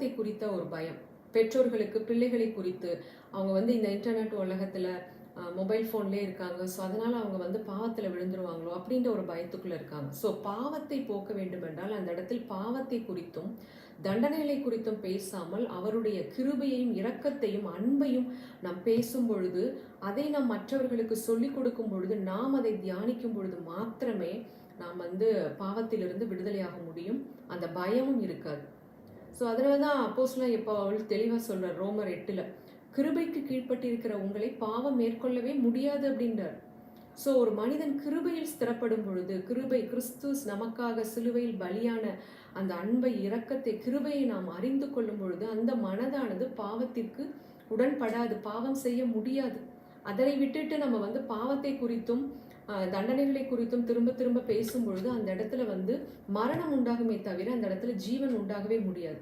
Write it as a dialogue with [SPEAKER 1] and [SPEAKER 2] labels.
[SPEAKER 1] பாவத்தை குறித்த ஒரு பயம். பெற்றோர்களுக்கு பிள்ளைகளை குறித்து அவங்க இந்த இன்டர்நெட் உலகத்துல மொபைல் ஃபோன்லேயே இருக்காங்க. ஸோ அதனால அவங்க பாவத்தில் விழுந்துருவாங்களோ அப்படின்ற ஒரு பயத்துக்குள்ள இருக்காங்க. ஸோ பாவத்தை போக்க வேண்டும் என்றால் அந்த இடத்தில் பாவத்தை குறித்தும் தண்டனைகளை குறித்தும் பேசாமல் அவருடைய கிருபையையும் இரக்கத்தையும் அன்பையும் நாம் பேசும் பொழுது, அதை நாம் மற்றவர்களுக்கு சொல்லிக் கொடுக்கும் பொழுது, நாம் அதை தியானிக்கும் பொழுது மாத்திரமே நாம் பாவத்திலிருந்து விடுதலையாக முடியும். அந்த பயமும் இருக்காது. ஸோ அதனால தான் அப்போஸ்தலன் பவுல் தெளிவாக சொல்றார் ரோமர் 8ல், கிருபைக்கு கீழ்ப்பட்டிருக்கிற உங்களை பாவம் மேற்கொள்ளவே முடியாது அப்படின்றார். ஸோ ஒரு மனிதன் கிருபையில் ஸ்திரப்படும் பொழுது, கிறிஸ்து நமக்காக சிலுவையில் பலியான அந்த அன்பை, இரக்கத்தை, கிருபையை நாம் அறிந்து கொள்ளும் பொழுது அந்த மனதானது பாவத்திற்கு உடன்படாது, பாவம் செய்ய முடியாது. அதனை விட்டுட்டு நம்ம பாவத்தை குறித்தும் தண்டனைகளை குறித்தும் திரும்ப திரும்ப பேசும் பொழுது அந்த இடத்துல மரணம் உண்டாகுமே தவிர அந்த இடத்துல ஜீவன் உண்டாகவே முடியாது.